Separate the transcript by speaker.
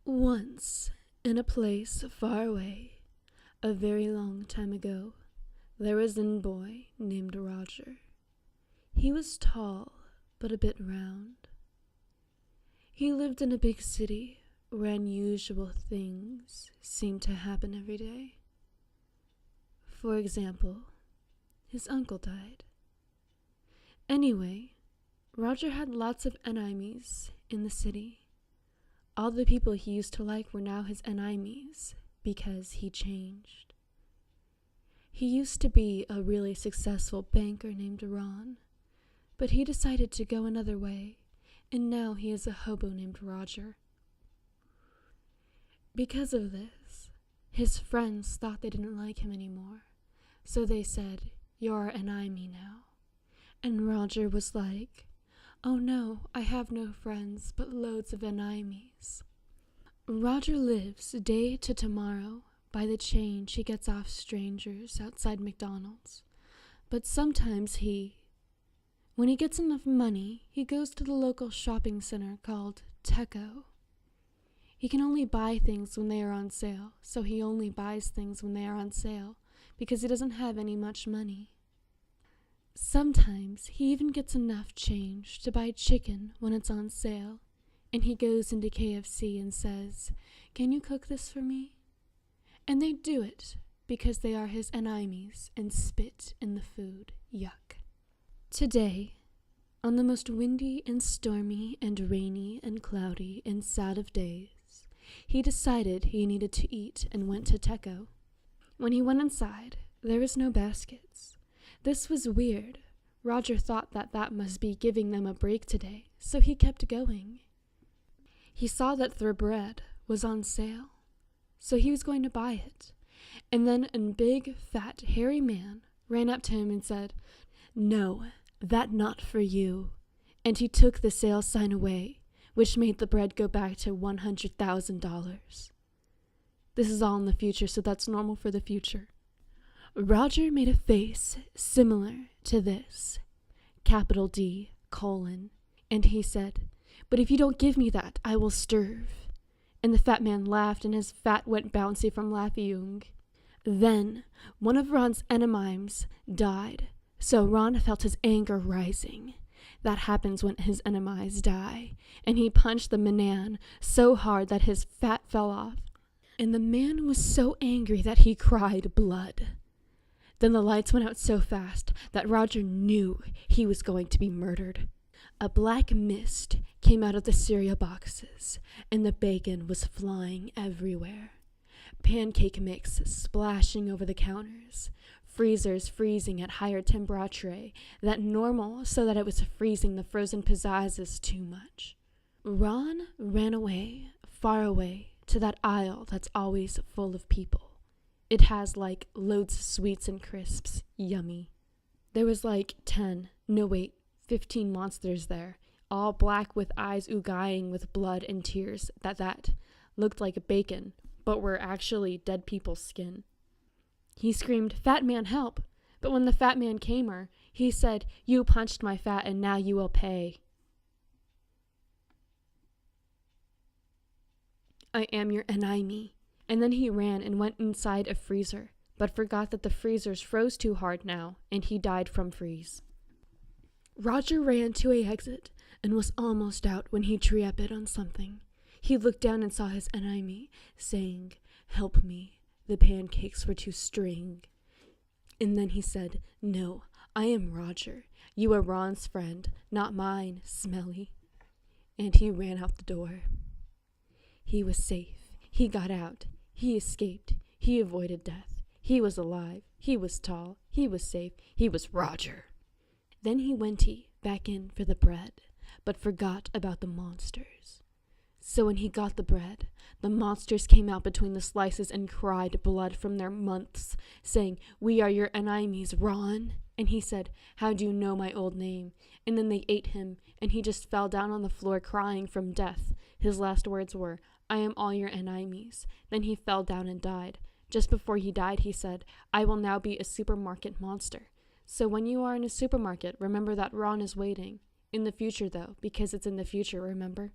Speaker 1: Once, in a place far away, a very long time ago, there was a boy named Roger. He was tall, but a bit round. He lived in a big city where unusual things seemed to happen every day. For example, his uncle died. Anyway, Roger had lots of enemies in the city. All the people he used to like were now his enemies because he changed. He used to be a really successful banker named Ron, but he decided to go another way, and now he is a hobo named Roger. Because of this, his friends thought they didn't like him anymore, so they said, "You're an enemy now." And Roger was like, "Oh no, I have no friends, but loads of enemies." Roger lives day to tomorrow by the change he gets off strangers outside McDonald's. But sometimes when he gets enough money, he goes to the local shopping center called Teco. He can only buy things when they are on sale, so he only buys things when they are on sale because he doesn't have any much money. Sometimes he even gets enough change to buy chicken when it's on sale, and he goes into KFC and says, "Can you cook this for me?" And they do it because they are his enemies and spit in the food. Yuck. Today, on the most windy and stormy and rainy and cloudy and sad of days, he decided he needed to eat and went to Teco. When he went inside, there was no baskets. This was weird. Roger thought that must be giving them a break today, so he kept going. He saw that their bread was on sale, so he was going to buy it. And then a big, fat, hairy man ran up to him and said, "No, that not for you." And he took the sale sign away, which made the bread go back to $100,000. This is all in the future, so that's normal for the future. Roger made a face similar to this, capital D, : and he said, "But if you don't give me that, I will starve." And the fat man laughed, and his fat went bouncy from laughing. Then one of Ron's enemies died, so Ron felt his anger rising. That happens when his enemies die, and he punched the man so hard that his fat fell off. And the man was so angry that he cried blood. Then the lights went out so fast that Roger knew he was going to be murdered. A black mist came out of the cereal boxes, and the bacon was flying everywhere. Pancake mix splashing over the counters. Freezers freezing at higher temperature than normal so that it was freezing the frozen pizzazzes too much. Ron ran away, far away, to that aisle that's always full of people. It has loads of sweets and crisps. Yummy. There was 15 monsters there, all black with eyes oogieing with blood and tears that looked like bacon, but were actually dead people's skin. He screamed, "Fat man, help!" But when the fat man came he said, "You punched my fat and now you will pay. I am your enemy." And then he ran and went inside a freezer, but forgot that the freezers froze too hard now, and he died from freeze. Roger ran to a exit and was almost out when he tripped on something. He looked down and saw his enemy, saying, "Help me, the pancakes were too string." And then he said, "No, I am Roger. You are Ron's friend, not mine, smelly." And he ran out the door. He was safe. He got out. He escaped. He avoided death. He was alive. He was tall. He was safe. He was Roger. Then he went back in for the bread, but forgot about the monsters. So when he got the bread, the monsters came out between the slices and cried blood from their mouths, saying, "We are your enemies, Ron." And he said, "How do you know my old name?" And then they ate him, and he just fell down on the floor crying from death. His last words were, "I am all your enemies." Then he fell down and died. Just before he died, he said, "I will now be a supermarket monster." So when you are in a supermarket, remember that Ron is waiting. In the future, though, because it's in the future, remember?